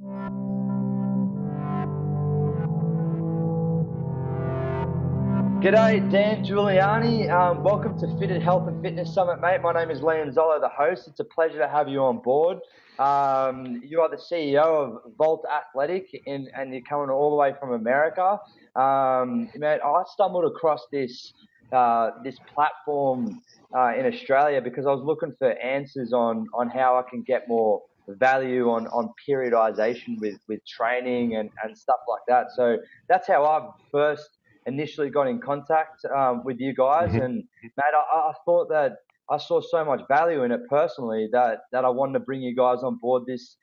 G'day, Dan Giuliani. Welcome to Fitted Health and Fitness Summit, mate. My name is Liam Zollo, the host. It's a pleasure to have you on board. You are the CEO of Volt Athletic, and you're coming all the way from America. Mate, I stumbled across this platform in Australia because I was looking for answers on how I can get more value on periodization with training and stuff like that. So that's how I first initially got in contact with you guys, Mhm. and mate, I thought that I saw so much value in it personally that I wanted to bring you guys on board this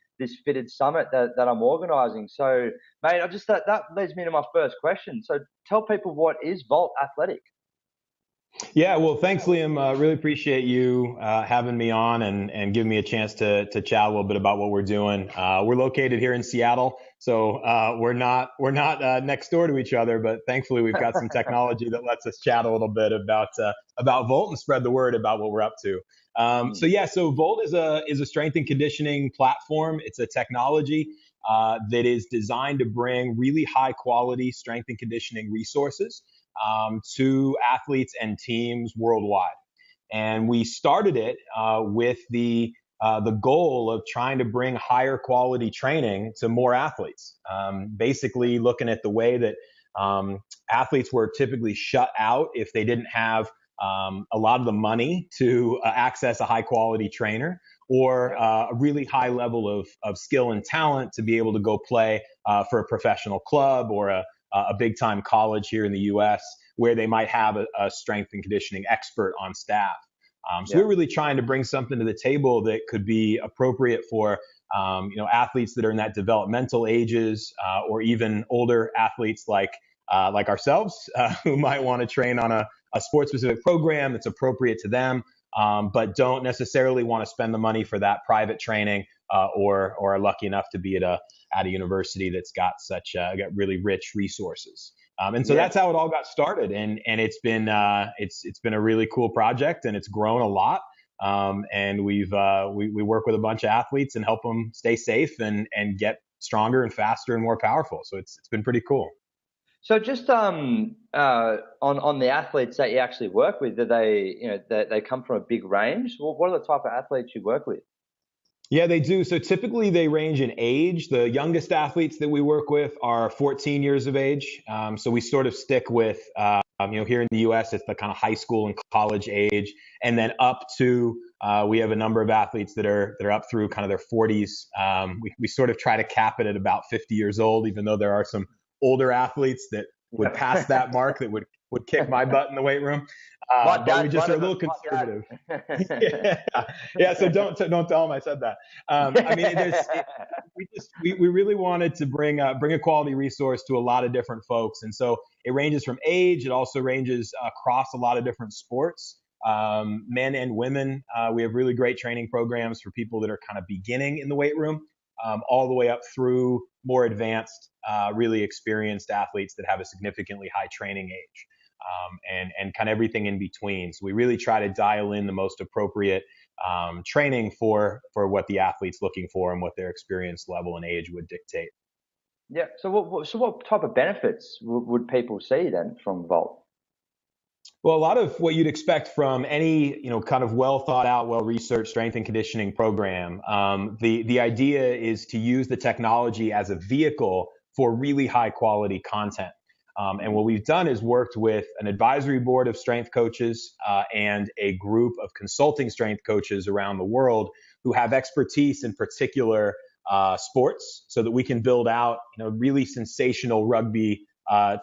fitted summit that I'm organising. So, mate, I just that leads me to my first question. So, tell people, what is Volt Athletic? Yeah, well, thanks, Liam. Really appreciate you having me on and giving me a chance to chat a little bit about what we're doing. We're located here in Seattle, so we're not next door to each other, but thankfully we've got some technology that lets us chat a little bit about Volt and spread the word about what we're up to. So Volt is a strength and conditioning platform. It's a technology that is designed to bring really high quality strength and conditioning resources to athletes and teams worldwide. And we started it with the goal of trying to bring higher quality training to more athletes. Basically, looking at the way that athletes were typically shut out if they didn't have a lot of the money to access a high quality trainer, or a really high level of skill and talent to be able to go play for a professional club or a big time college here in the US, where they might have a strength and conditioning expert on staff. So we're really trying to bring something to the table that could be appropriate for athletes that are in that developmental ages, or even older athletes like ourselves, who might want to train on a sports specific program that's appropriate to them, but don't necessarily want to spend the money for that private training, or are lucky enough to be at a university that's got got really rich resources. And so that's how it all got started, and it's been a really cool project, and it's grown a lot. And we work with a bunch of athletes and help them stay safe and get stronger and faster and more powerful. So it's been pretty cool. So just on the athletes that you actually work with, do they come from a big range? What are the type of athletes you work with? Yeah, they do. So typically they range in age. The youngest athletes that we work with are 14 years of age. So we sort of stick with, here in the US, it's the kind of high school and college age, and then up to, we have a number of athletes that are up through kind of their 40s. We sort of try to cap it at about 50 years old, even though there are some older athletes that would pass that mark that would kick my butt in the weight room. But we just are a little conservative. Yeah, yeah. So don't tell them I said that. I mean, we really wanted to bring a quality resource to a lot of different folks, and so it ranges from age. It also ranges across a lot of different sports, men and women. We have really great training programs for people that are kind of beginning in the weight room, all the way up through more advanced, really experienced athletes that have a significantly high training age. And kind of everything in between. So we really try to dial in the most appropriate training for what the athlete's looking for and what their experience level and age would dictate. Yeah. So what type of benefits would people see then from Volt? Well, a lot of what you'd expect from any, kind of well thought out, well researched strength and conditioning program. The idea is to use the technology as a vehicle for really high quality content. And what we've done is worked with an advisory board of strength coaches and a group of consulting strength coaches around the world who have expertise in particular sports, so that we can build out, really sensational rugby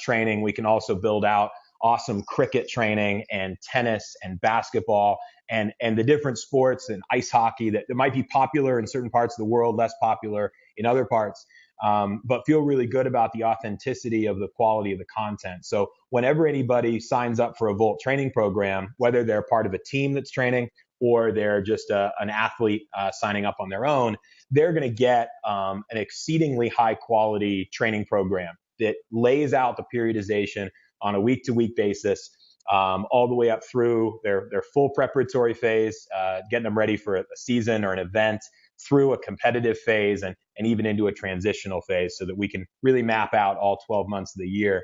training. We can also build out awesome cricket training and tennis and basketball and the different sports and ice hockey that might be popular in certain parts of the world, less popular in other parts. But feel really good about the authenticity of the quality of the content. So whenever anybody signs up for a Volt training program, whether they're part of a team that's training or they're just an athlete signing up on their own, they're going to get an exceedingly high quality training program that lays out the periodization on a week-to-week basis, all the way up through their full preparatory phase, getting them ready for a season or an event, through a competitive phase, and and even into a transitional phase so that we can really map out all 12 months of the year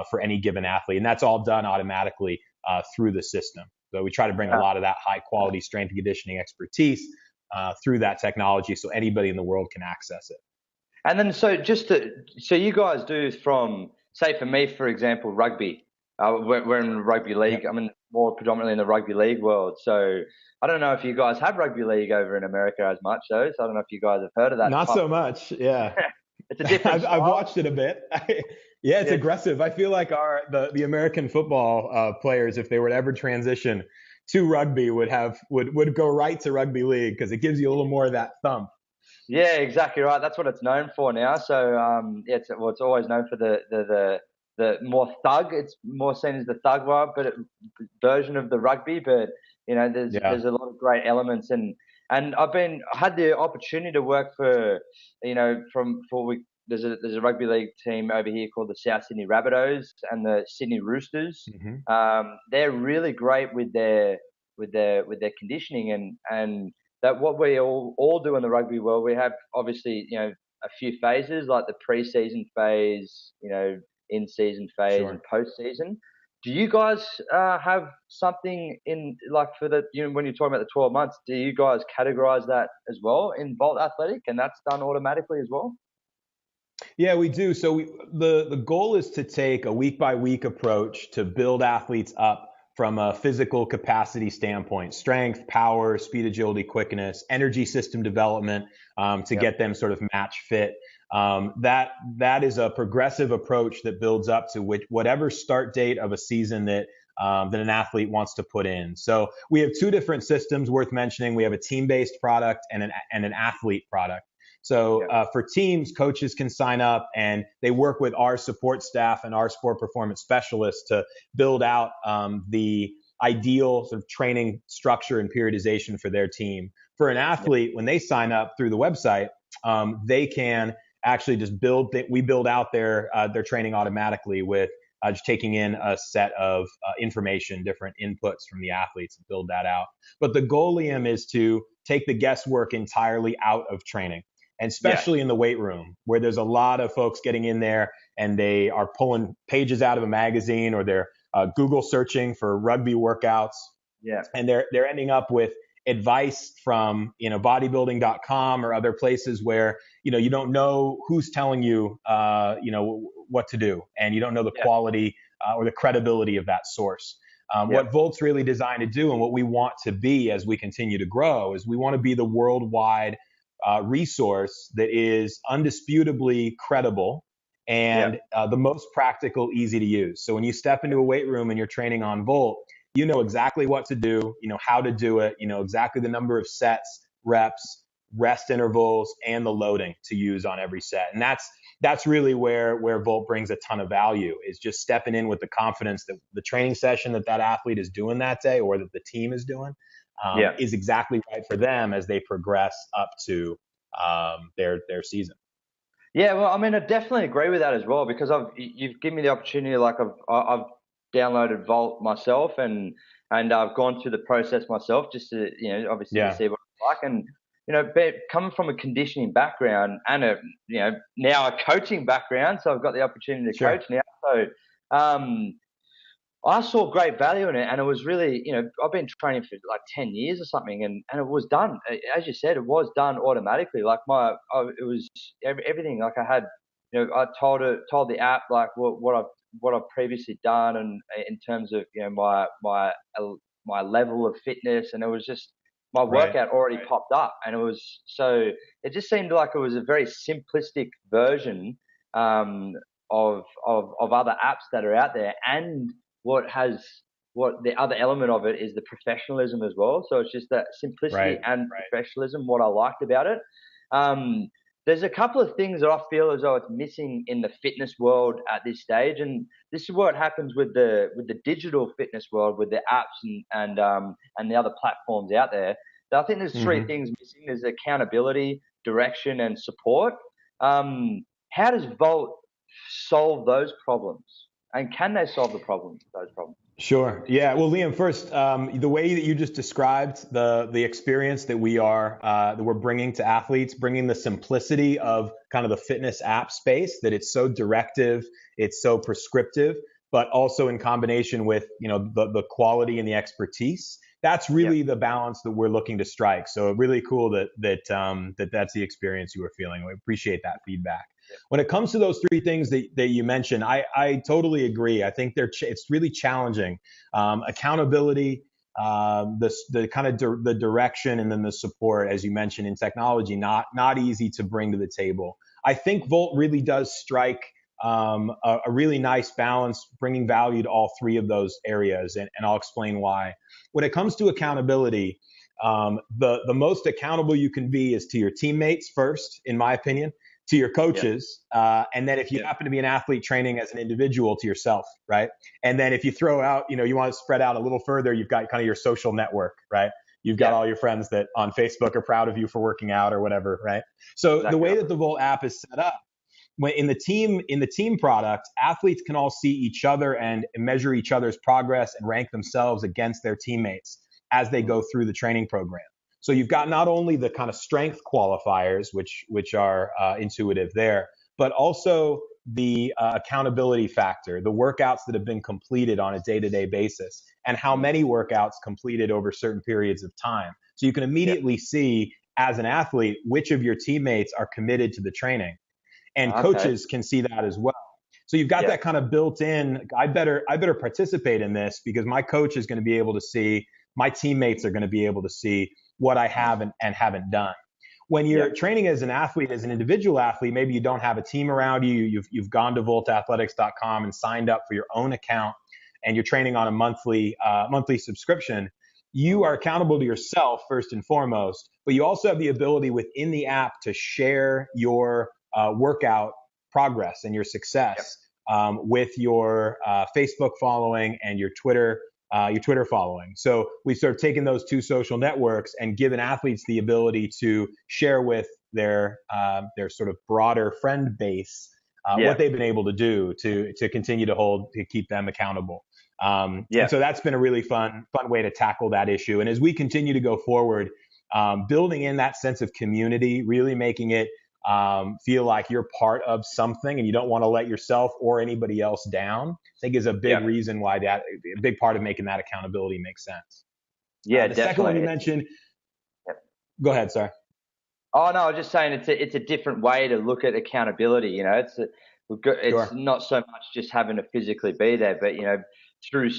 for any given athlete. And that's all done automatically through the system. So we try to bring a lot of that high quality strength and conditioning expertise through that technology so anybody in the world can access it. And then, so you guys do from, say for me, for example, rugby. We're in rugby league. Yep. I mean, more predominantly in the rugby league world. So I don't know if you guys have rugby league over in America as much, though. So I don't know if you guys have heard of that. Not so much. Yeah. It's a different I've watched it a bit. Yeah, it's aggressive. I feel like the American football players, if they were to ever transition to rugby, would go right to rugby league because it gives you a little more of that thump. Yeah, exactly right. That's what it's known for now. So it's always known for the more thug. It's more seen as the thug version of the rugby. But there's a lot of great elements, and I had the opportunity to work for there's a rugby league team over here called the South Sydney Rabbitohs and the Sydney Roosters. Mm-hmm. They're really great with their conditioning and that what we all do in the rugby world. We have obviously a few phases like the pre-season phase, in-season phase, Sure. and post-season. Do you guys have something in like for the when you're talking about the 12 months? Do you guys categorize that as well in Volt Athletic, and that's done automatically as well? Yeah, we do. So the goal is to take a week by week approach to build athletes up from a physical capacity standpoint: strength, power, speed, agility, quickness, energy system development, to get them sort of match fit. That is a progressive approach that builds up to whatever start date of a season that an athlete wants to put in. So we have two different systems worth mentioning. We have a team-based product and an athlete product. So for teams, coaches can sign up and they work with our support staff and our sport performance specialists to build out the ideal sort of training structure and periodization for their team. For an athlete, when they sign up through the website, they can actually just we build out their training automatically with just taking in a set of information, different inputs from the athletes, and build that out. But the goal, Liam, is to take the guesswork entirely out of training. And especially in the weight room, where there's a lot of folks getting in there and they are pulling pages out of a magazine, or they're Google searching for rugby workouts. Yeah. And they're ending up with advice from bodybuilding.com or other places where you don't know who's telling you what to do, and you don't know the quality or the credibility of that source. What Volt's really designed to do, and what we want to be as we continue to grow, is we want to be the worldwide resource that is undisputably credible and the most practical, easy to use. So when you step into a weight room and you're training on Volt, you know exactly what to do, you know how to do it, you know exactly the number of sets, reps, rest intervals, and the loading to use on every set. And that's really where Volt brings a ton of value, is just stepping in with the confidence that the training session that athlete is doing that day, or that the team is doing, is exactly right for them as they progress up to their season. Yeah, well, I mean, I definitely agree with that as well, because you've given me the opportunity. Like I've downloaded Volt myself, and I've gone through the process myself, just to obviously to see what it's like. And coming from a conditioning background and now a coaching background, so I've got the opportunity to coach now. So I saw great value in it, and it was really, I've been training for like 10 years or something, and it was done, as you said, it was done automatically. Like it was everything. Like I had, I told the app like what I've previously done, and in terms of my level of fitness, and it was just my workout already popped up, and it just seemed like it was a very simplistic version of other apps that are out there. And what the other element of it is the professionalism as well. So it's just that simplicity and professionalism, what I liked about it. There's a couple of things that I feel as though it's missing in the fitness world at this stage, and this is what happens with the digital fitness world, with the apps and the other platforms out there. So I think there's three things missing. There's accountability, direction, and support. How does Volt solve those problems? And can they solve those problems? Sure. Yeah. Well, Liam, first, the way that you just described the experience that we're bringing to athletes, bringing the simplicity of kind of the fitness app space, that it's so directive, it's so prescriptive, but also in combination with the quality and the expertise. That's Yep. really the balance that we're looking to strike. So really cool that's the experience you were feeling. We appreciate that feedback. When it comes to those three things that you mentioned, I totally agree. I think it's really challenging. Accountability, the kind of the direction, and then the support, as you mentioned, in technology, not easy to bring to the table. I think Volt really does strike a really nice balance, bringing value to all three of those areas, and I'll explain why. When it comes to accountability, the most accountable you can be is to your teammates first, in my opinion, to your coaches, and then if you happen to be an athlete training as an individual, to yourself, right? And then if you throw out, you want to spread out a little further, you've got kind of your social network, right? You've got all your friends that on Facebook are proud of you for working out or whatever, right? So the way that the Volt app is set up, when in the team product, athletes can all see each other and measure each other's progress and rank themselves against their teammates as they go through the training program. So you've got not only the kind of strength qualifiers, which are intuitive there, but also the accountability factor, the workouts that have been completed on a day-to-day basis, and how many workouts completed over certain periods of time. So you can immediately see, as an athlete, which of your teammates are committed to the training. And coaches can see that as well. So you've got that kind of built in. I better participate in this because my coach is going to be able to see, my teammates are going to be able to see what I have and haven't done. When you're training as an athlete, as an individual athlete, maybe you don't have a team around you. You've gone to voltathletics.com and signed up for your own account, and you're training on a monthly subscription. You are accountable to yourself first and foremost, but you also have the ability within the app to share your workout progress and your success with your Facebook following and your Twitter following. So we've sort of taken those two social networks and given athletes the ability to share with their sort of broader friend base what they've been able to do to continue to keep them accountable. And so that's been a really fun way to tackle that issue. And as we continue to go forward, building in that sense of community, really making it feel like you're part of something and you don't want to let yourself or anybody else down, I think is a big reason why a big part of making that accountability makes sense. The second one you mentioned, go ahead, sorry. Oh no, I was just saying it's a different way to look at accountability. It's not so much just having to physically be there, but through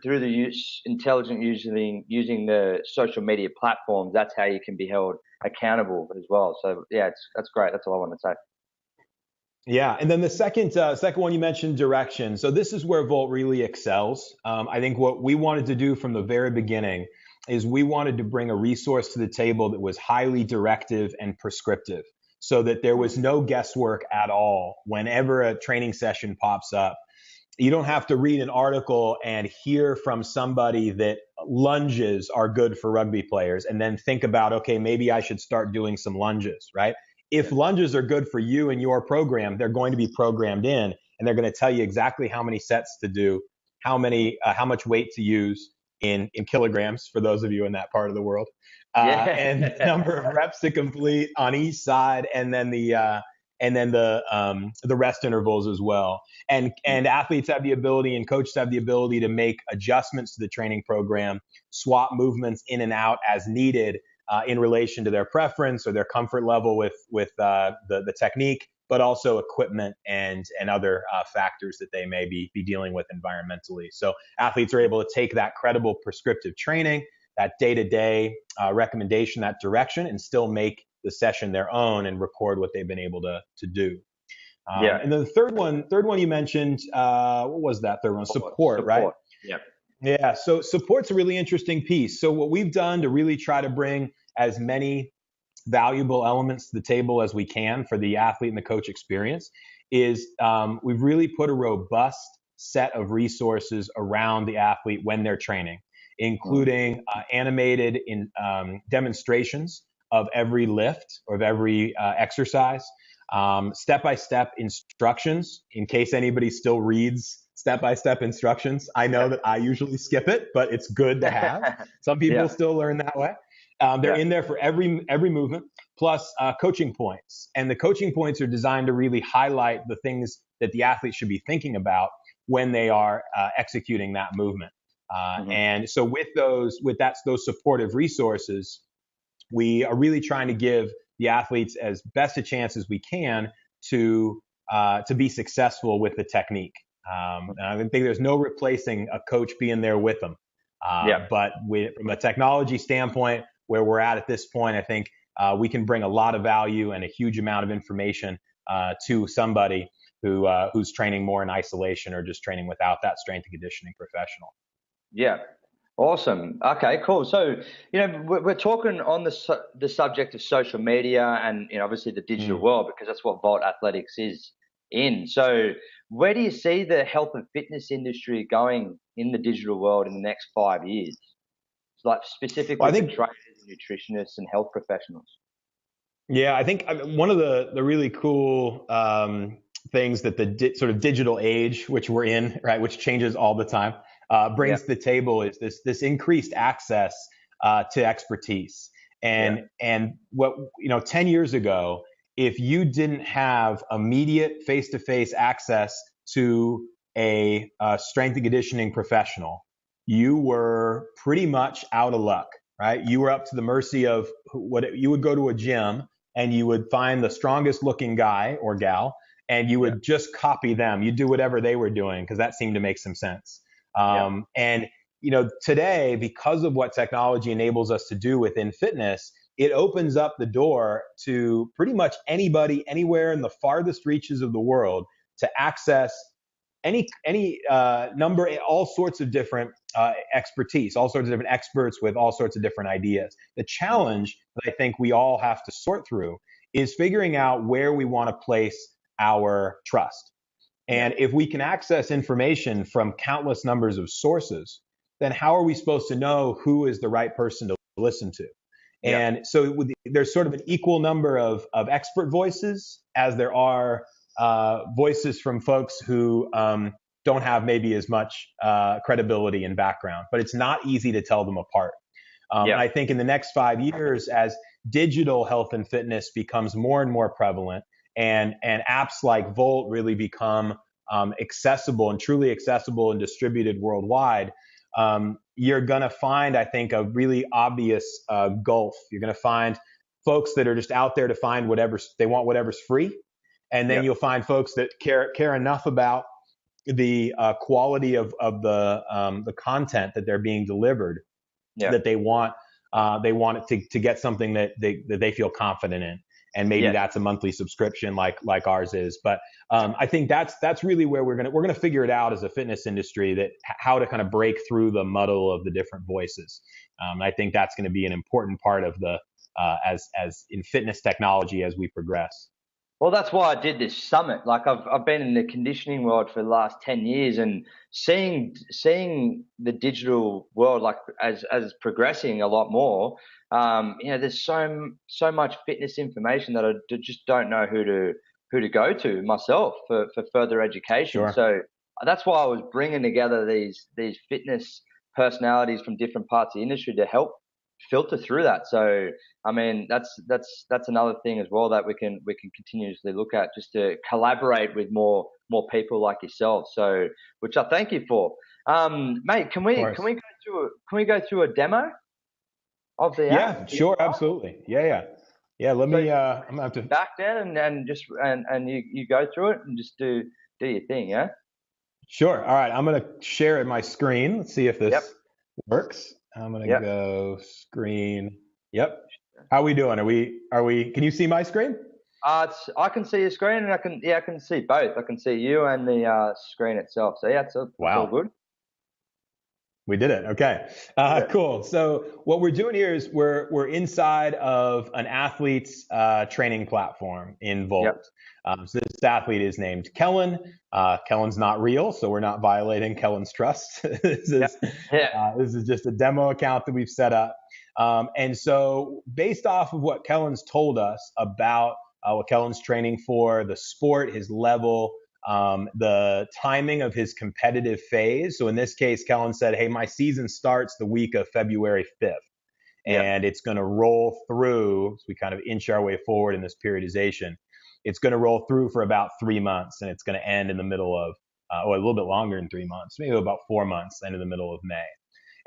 the intelligent using the social media platforms, that's how you can be held accountable as well. So that's great. That's all I want to say. Yeah, and then the second one you mentioned, direction. So this is where Volt really excels. I think what we wanted to do from the very beginning is we wanted to bring a resource to the table that was highly directive and prescriptive, so that there was no guesswork at all whenever a training session pops up. You don't have to read an article and hear from somebody that lunges are good for rugby players and then think about, okay, maybe I should start doing some lunges, right? If lunges are good for you and your program, they're going to be programmed in, and they're going to tell you exactly how many sets to do, how much weight to use in kilograms for those of you in that part of the world, and the number of reps to complete on each side, and then the rest intervals as well. And athletes have the ability and coaches have the ability to make adjustments to the training program, swap movements in and out as needed in relation to their preference or their comfort level with the technique, but also equipment and other factors that they may be dealing with environmentally. So athletes are able to take that credible prescriptive training, that day-to-day recommendation, that direction, and still make the session their own and record what they've been able to do. And then the third one you mentioned, what was that third one? Support, right? Yeah. So support's a really interesting piece. So what we've done to really try to bring as many valuable elements to the table as we can for the athlete and the coach experience is we've really put a robust set of resources around the athlete when they're training, including animated demonstrations of every lift or of every exercise, step-by-step instructions in case anybody still reads step-by-step instructions. I know that I usually skip it, but it's good to have. Some people Yeah. still learn that way. They're Yeah. in there for every movement, plus coaching points. And the coaching points are designed to really highlight the things that the athlete should be thinking about when they are executing that movement. And so with those supportive resources, we are really trying to give the athletes as best a chance as we can to be successful with the technique. And I think there's no replacing a coach being there with them. Yeah. But from a technology standpoint, where we're at this point, I think we can bring a lot of value and a huge amount of information to somebody who's training more in isolation or just training without that strength and conditioning professional. Yeah. Awesome. Okay, cool. So, we're talking on the subject of social media and, obviously the digital world, because that's what Vault Athletics is in. So where do you see the health and fitness industry going in the digital world in the next 5 years? Like specifically for trainers and nutritionists and health professionals. Yeah, I think one of the really cool things that the sort of digital age, which we're in, right, which changes all the time, brings to the table is this increased access to expertise. And what 10 years ago, if you didn't have immediate face-to-face access to a strength and conditioning professional, you were pretty much out of luck, right? You were up to the mercy of you would go to a gym and you would find the strongest looking guy or gal, and you would just copy them. You'd do whatever they were doing because that seemed to make some sense. And today, because of what technology enables us to do within fitness, it opens up the door to pretty much anybody, anywhere in the farthest reaches of the world to access any number, all sorts of different expertise, all sorts of different experts with all sorts of different ideas. The challenge that I think we all have to sort through is figuring out where we want to place our trust. And if we can access information from countless numbers of sources, then how are we supposed to know who is the right person to listen to? And so there's sort of an equal number of expert voices as there are voices from folks who don't have maybe as much credibility and background, but it's not easy to tell them apart. And I think in the next 5 years, as digital health and fitness becomes more and more prevalent, and apps like Volt really become accessible and truly accessible and distributed worldwide, you're going to find, I think, a really obvious gulf. You're going to find folks that are just out there to find whatever's free. And then you'll find folks that care enough about the quality of the content that they're being delivered that they want it to get something that they feel confident in. And maybe that's a monthly subscription like ours is. But I think that's really where we're gonna figure it out as a fitness industry, that how to kind of break through the muddle of the different voices. I think that's going to be an important part of the as in fitness technology as we progress. Well, that's why I did this summit. Like I've been in the conditioning world for the last 10 years, and seeing the digital world like as progressing a lot more. There's so much fitness information that I just don't know who to go to myself for further education. Sure. So that's why I was bringing together these fitness personalities from different parts of the industry to help filter through that. So I mean, that's another thing as well that we can continuously look at, just to collaborate with more people like yourself. So, which I thank you for. Mate, can we go through a demo of the app? Yeah, sure, absolutely. Yeah. Let me. I'm gonna have to back then and you go through it and just do your thing. Yeah. Sure. All right. I'm gonna share my screen. Let's see if this works. I'm gonna go screen. Yep. How are we doing? Are we, can you see my screen? I can see your screen, and I can see both. I can see you and the screen itself. So it's all good. We did it. Okay. Cool. So what we're doing here is we're inside of an athlete's training platform in Volt. So this athlete is named Kellen. Kellen's not real, so we're not violating Kellen's trust. This is just a demo account that we've set up. And so based off of what Kellen's told us about what Kellen's training for, the sport, his level, the timing of his competitive phase. So in this case, Kellen said, hey, my season starts the week of February 5th. And it's going to roll through, so we kind of inch our way forward in this periodization. It's going to roll through for about 3 months, and it's going to end in the middle of, or a little bit longer than 3 months, maybe about 4 months, end in the middle of May.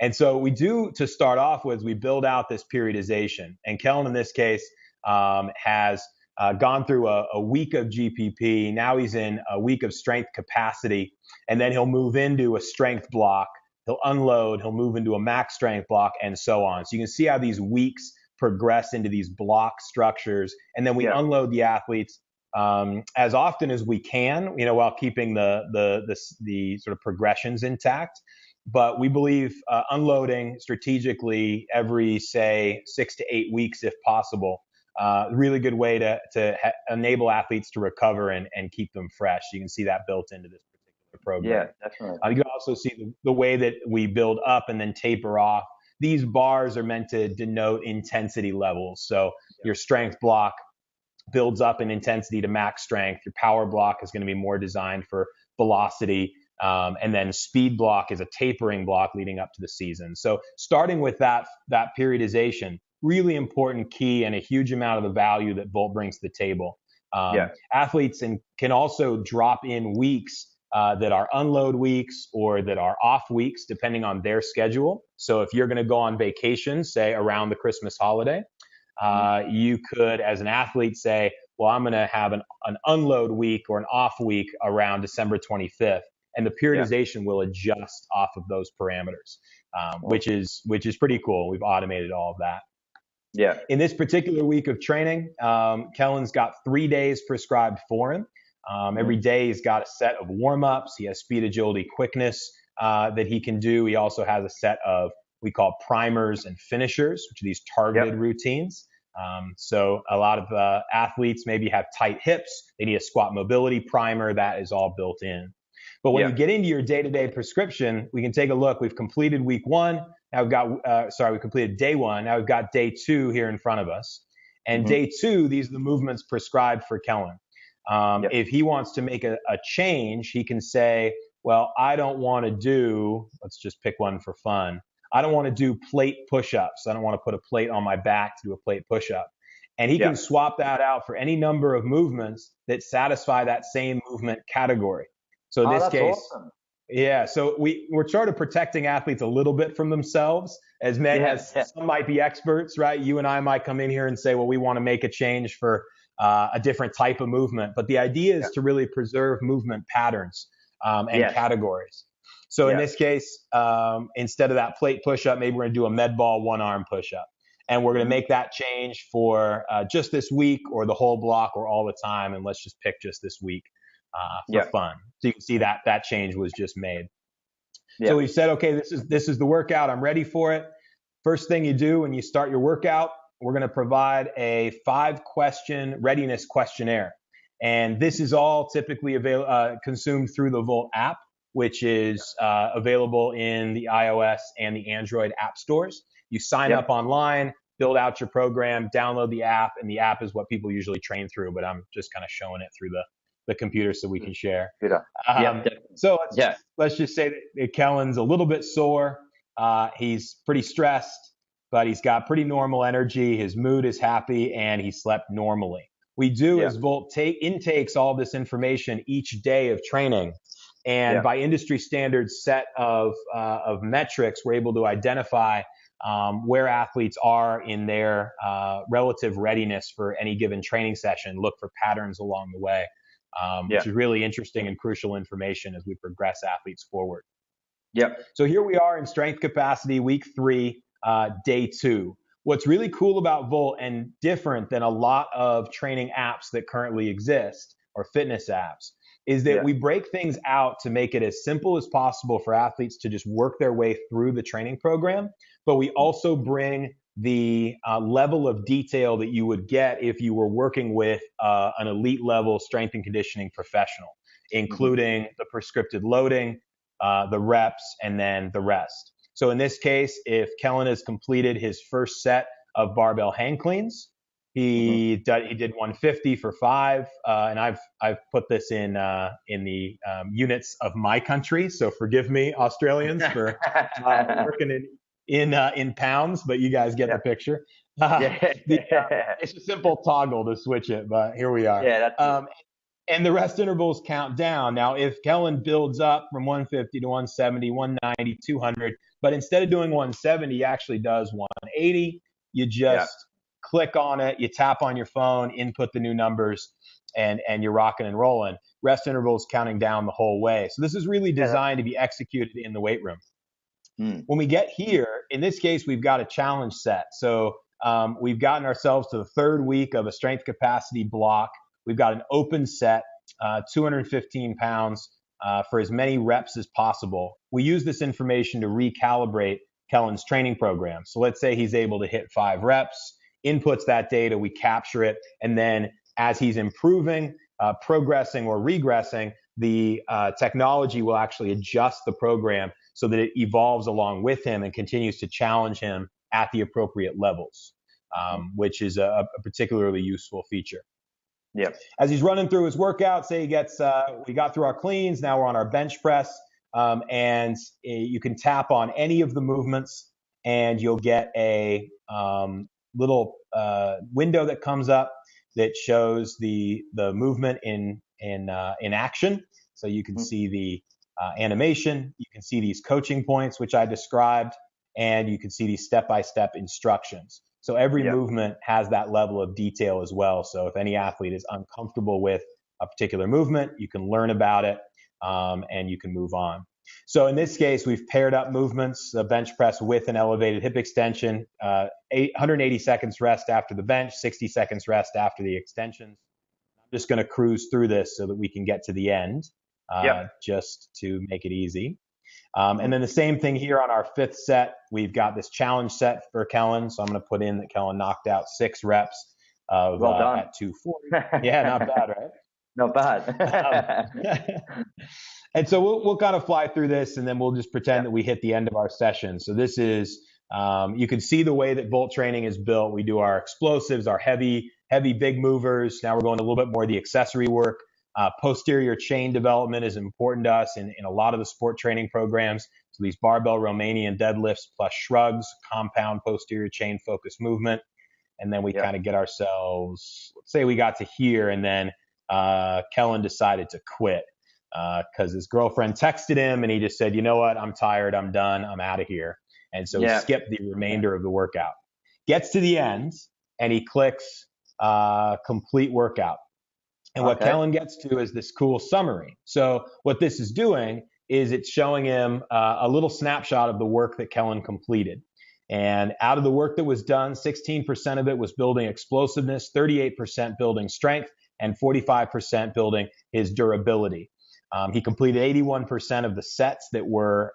And so we do, to start off with, we build out this periodization. And Kellen, in this case, has gone through a week of GPP. Now he's in a week of strength capacity, and then he'll move into a strength block. He'll unload, he'll move into a max strength block, and so on. So you can see how these weeks progress into these block structures. And then we unload the athletes as often as we can, while keeping the sort of progressions intact. But we believe unloading strategically every, say, 6 to 8 weeks, if possible, really good way to enable athletes to recover and keep them fresh. You can see that built into this particular program. Yeah, definitely. You can also see the way that we build up and then taper off. These bars are meant to denote intensity levels. So your strength block builds up in intensity to max strength. Your power block is going to be more designed for velocity. And then speed block is a tapering block leading up to the season. So starting with that periodization, really important key and a huge amount of the value that Volt brings to the table. Athletes can also drop in weeks that are unload weeks or that are off weeks, depending on their schedule. So if you're going to go on vacation, say around the Christmas holiday, you could, as an athlete, say, well, I'm going to have an unload week or an off week around December 25th. And the periodization will adjust off of those parameters, which is pretty cool. We've automated all of that. Yeah. In this particular week of training, Kellen's got 3 days prescribed for him. Every day he's got a set of warm-ups. He has speed, agility, quickness that he can do. He also has a set of we call primers and finishers, which are these targeted routines. So a lot of athletes maybe have tight hips. They need a squat mobility primer. That is all built in. But when you get into your day-to-day prescription, we can take a look. We've completed week one. Now we've got, we completed day one. Now we've got day two here in front of us. And day two, these are the movements prescribed for Kellen. If he wants to make a change, he can say, well, I don't want to do, let's just pick one for fun. I don't want to do plate push-ups. I don't want to put a plate on my back to do a plate push-up. And he can swap that out for any number of movements that satisfy that same movement category. So in this case, awesome. So we're sort of protecting athletes a little bit from themselves, as some might be experts, right? You and I might come in here and say, well, we want to make a change for a different type of movement. But the idea is to really preserve movement patterns and categories. So in this case, instead of that plate push-up, maybe we're going to do a med ball one-arm push-up. And we're going to make that change for just this week or the whole block or all the time. And let's just pick just this week. For fun. So you can see that change was just made. So we said, okay, this is the workout. I'm ready for it. First thing you do when you start your workout, we're going to provide a 5-question readiness questionnaire. And this is all typically consumed through the Volt app, which is available in the iOS and the Android app stores. You sign up online, build out your program, download the app, and the app is what people usually train through, but I'm just kind of showing it through the computer so we can share. So let's just say that Kellen's a little bit sore. He's pretty stressed, but he's got pretty normal energy. His mood is happy, and he slept normally. We do as Volt intakes all this information each day of training. And by industry standards set of metrics, we're able to identify where athletes are in their relative readiness for any given training session, look for patterns along the way. Which is really interesting and crucial information as we progress athletes forward. So here we are in strength capacity, week 3, day 2. What's really cool about Volt and different than a lot of training apps that currently exist or fitness apps is that we break things out to make it as simple as possible for athletes to just work their way through the training program. But we also bring the level of detail that you would get if you were working with an elite level strength and conditioning professional, including the prescripted loading, the reps, and then the rest. So in this case, if Kellen has completed his first set of barbell hang cleans, Mhm. He did 150 for 5, and I've put this in the units of my country. So forgive me, Australians, for working in pounds, but you guys get Yeah. the picture. Uh, Yeah. it's a simple toggle to switch it, but here we are. Yeah, that's it. And the rest intervals count down. Now, if Kellen builds up from 150 to 170, 190, 200, but instead of doing 170, he actually does 180. You Yeah. just click on it, you tap on your phone, input the new numbers, and you're rocking and rolling. Rest intervals counting down the whole way. So this is really Yeah, designed to be executed in the weight room. mm, When we get here, in this case, we've got a challenge set. So we've gotten ourselves to the third week of a strength capacity block. We've got an open set, 215 pounds for as many reps as possible. We use this information to recalibrate Kellen's training program. So let's say he's able to hit 5 reps, inputs that data, we capture it, and then as he's improving, progressing, or regressing, the technology will actually adjust the program so that it evolves along with him and continues to challenge him at the appropriate levels, which is a particularly useful feature. yeah. As he's running through his workout, say we got through our cleans, now we're on our bench press, and you can tap on any of the movements and you'll get a little window that comes up that shows the movement in action. So you can Mm, see the animation, you can see these coaching points, which I described, and you can see these step-by-step instructions. So every yeah. movement has that level of detail as well. So if any athlete is uncomfortable with a particular movement, you can learn about it, and you can move on. So in this case, we've paired up movements, a bench press with an elevated hip extension, 180 seconds rest after the bench, 60 seconds rest after the extensions. I'm just going to cruise through this so that we can get to the end, Yep. just to make it easy. Mhm. And then the same thing here on our 5th set. We've got this challenge set for Kellen. So I'm going to put in that Kellen knocked out 6 reps of Well done. at 240. Yeah, not bad, right? Not bad. And so we'll kind of fly through this, and then we'll just pretend Yeah. that we hit the end of our session. So this is, you can see the way that Volt training is built. We do our explosives, our heavy big movers. Now we're going a little bit more of the accessory work. Posterior chain development is important to us in a lot of the sport training programs. So these barbell Romanian deadlifts plus shrugs, compound posterior chain focused movement. And then we Yeah. kind of get ourselves, let's say we got to here, and then Kellen decided to quit because his girlfriend texted him and he just said, you know what, I'm tired, I'm done, I'm out of here. And so he Yeah. skipped the remainder of the workout. Gets to the end and he clicks complete workout. And what Okay. Kellen gets to is this cool summary. So what this is doing is it's showing him a little snapshot of the work that Kellen completed. And out of the work that was done, 16% of it was building explosiveness, 38% building strength, and 45% building his durability. He completed 81% of the sets that were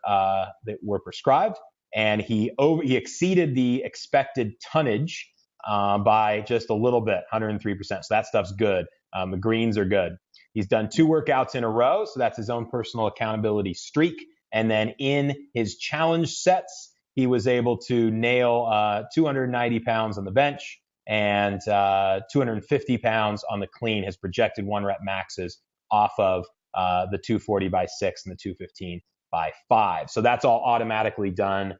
prescribed, and he exceeded the expected tonnage by just a little bit, 103%. So that stuff's good. The greens are good. He's done 2 workouts in a row, so that's his own personal accountability streak. And then in his challenge sets, he was able to nail 290 pounds on the bench and 250 pounds on the clean, his projected 1-rep maxes off of the 240 by 6 and the 215 by 5. So that's all automatically done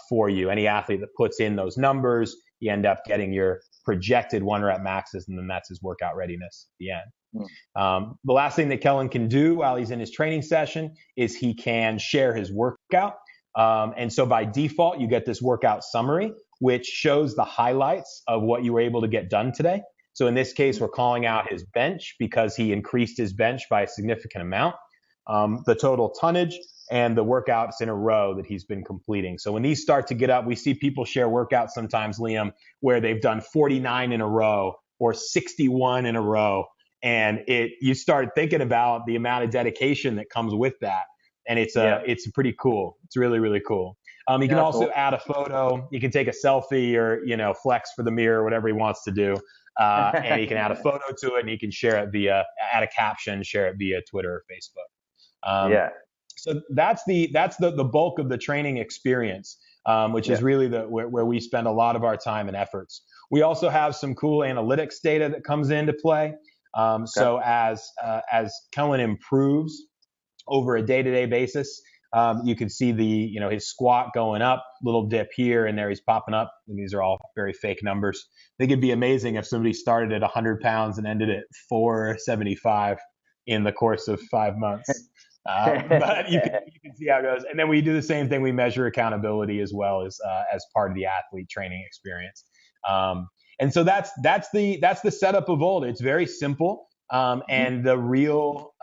for you. Any athlete that puts in those numbers, you end up getting your projected 1-rep maxes, and then that's his workout readiness at the end. Mm. The last thing that Kellen can do while he's in his training session is he can share his workout. And so by default, you get this workout summary, which shows the highlights of what you were able to get done today. So in this case, we're calling out his bench because he increased his bench by a significant amount, the total tonnage, and the workouts in a row that he's been completing. So when these start to get up, we see people share workouts sometimes, Liam, where they've done 49 in a row or 61 in a row. And you start thinking about the amount of dedication that comes with that. And it's pretty cool. It's really, really cool. You can also add a photo. You can take a selfie or, flex for the mirror, whatever he wants to do. And you can add a photo to it, and you can share it add a caption, share it via Twitter or Facebook. Yeah. So that's the bulk of the training experience, which is really where we spend a lot of our time and efforts. We also have some cool analytics data that comes into play. So as Kellen improves over a day-to-day basis, you can see his squat going up, little dip here and there, he's popping up. And these are all very fake numbers. I think it'd be amazing if somebody started at 100 pounds and ended at 475 in the course of 5 months. But you can see how it goes. And then we do the same thing. We measure accountability as well as part of the athlete training experience. And so that's the setup of Volt. It's very simple. And the real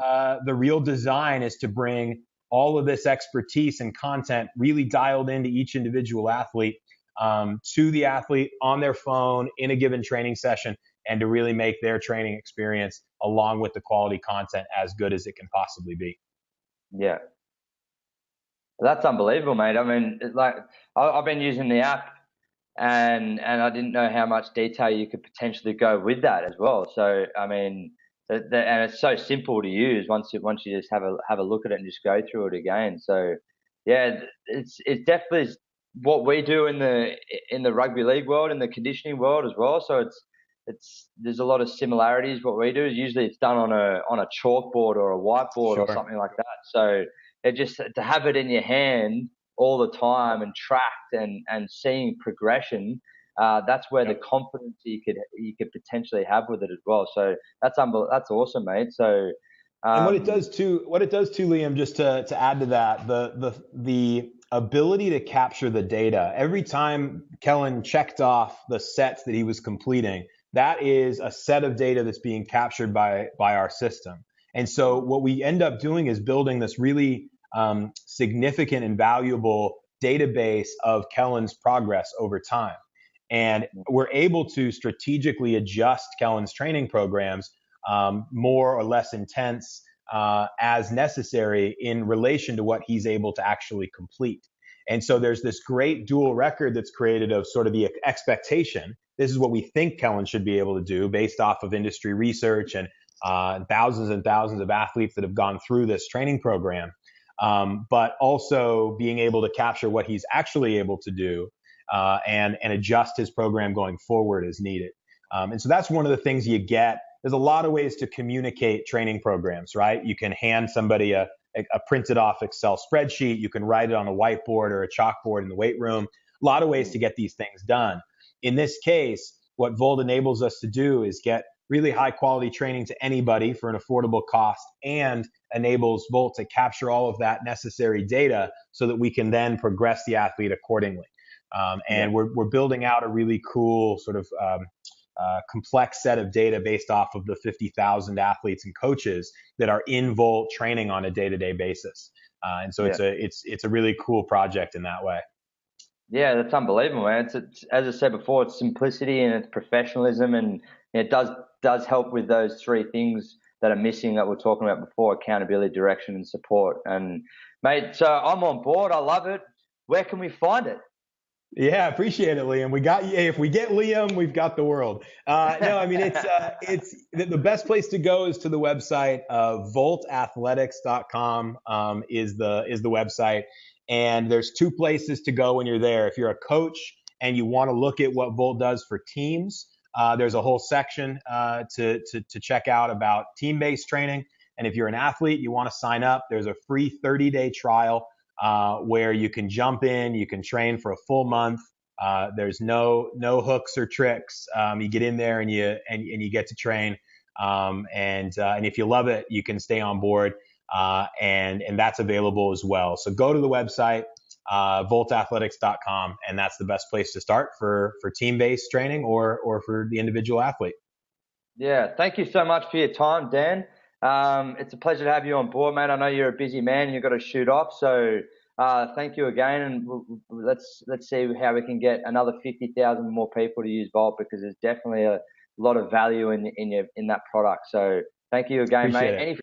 design is to bring all of this expertise and content really dialed into each individual athlete, to the athlete on their phone in a given training session, and to really make their training experience along with the quality content as good as it can possibly be. Yeah. That's unbelievable, mate. I mean, I've been using the app, and I didn't know how much detail you could potentially go with that as well. So, I mean, and it's so simple to use once you just have a look at it and just go through it again. So, yeah, it's definitely what we do in the rugby league world, in the conditioning world as well. So there's a lot of similarities. What we do is usually it's done on a chalkboard or a whiteboard Sure. or something like that. So it just to have it in your hand all the time and tracked and seeing progression, that's where the confidence you could potentially have with it as well. So that's awesome, mate. So and what it does too, Liam, just to add to that, the ability to capture the data every time Kellen checked off the sets that he was completing, that is a set of data that's being captured by our system. And so what we end up doing is building this really significant and valuable database of Kellen's progress over time. And we're able to strategically adjust Kellen's training programs more or less intense as necessary in relation to what he's able to actually complete. And so there's this great dual record that's created of sort of the expectation. This is what we think Kellen should be able to do based off of industry research and thousands and thousands of athletes that have gone through this training program. But also being able to capture what he's actually able to do and adjust his program going forward as needed. And so that's one of the things you get. There's a lot of ways to communicate training programs, right? You can hand somebody a printed off Excel spreadsheet. You can write it on a whiteboard or a chalkboard in the weight room. A lot of ways to get these things done. In this case, what Volt enables us to do is get really high quality training to anybody for an affordable cost, and enables Volt to capture all of that necessary data so that we can then progress the athlete accordingly. And we're building out a really cool sort of complex set of data based off of the 50,000 athletes and coaches that are in Volt training on a day-to-day basis. And so it's a really cool project in that way. Yeah, that's unbelievable, man. It's as I said before, it's simplicity and it's professionalism, and it does help with those three things that are missing that we're talking about before: accountability, direction, and support. And mate, so I'm on board. I love it. Where can we find it? Yeah, appreciate it, Liam. We got you. If we get Liam, we've got the world. No, I mean, it's the best place to go is to the website. Voltathletics.com is the website, and there's two places to go when you're there. If you're a coach and you want to look at what Volt does for teams, there's a whole section to check out about team-based training. And if you're an athlete, you want to sign up, there's a free 30-day trial where you can jump in, you can train for a full month. There's no hooks or tricks. You get in there and you get to train. And if you love it, you can stay on board. And that's available as well. So go to the website, voltathletics.com, and that's the best place to start for team-based training or for the individual athlete. Yeah, thank you so much for your time, Dan. It's a pleasure to have you on board, mate. I know you're a busy man. You've got to shoot off, so thank you again. And let's see how we can get another 50,000 more people to use Volt, because there's definitely a lot of value in that product. So thank you again, Appreciate mate. it.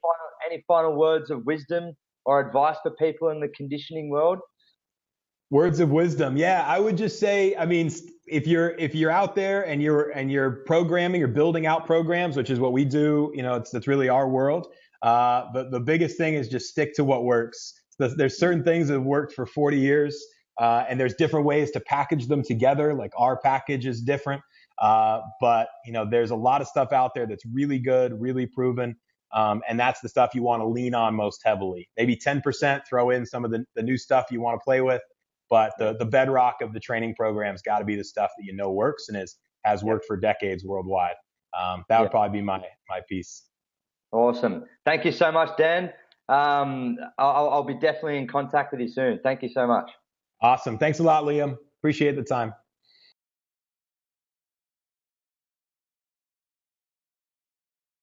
Any final words of wisdom or advice for people in the conditioning world? Words of wisdom. Yeah, I would just say, I mean, if you're out there and you're programming or building out programs, which is what we do, that's really our world. The biggest thing is just stick to what works. There's certain things that have worked for 40 years, and there's different ways to package them together. Like our package is different. But there's a lot of stuff out there that's really good, really proven. And that's the stuff you want to lean on most heavily. Maybe 10% throw in some of the new stuff you want to play with. But the bedrock of the training program's got to be the stuff that works and has worked for decades worldwide. That would probably be my piece. Awesome. Thank you so much, Dan. I'll be definitely in contact with you soon. Thank you so much. Awesome. Thanks a lot, Liam. Appreciate the time.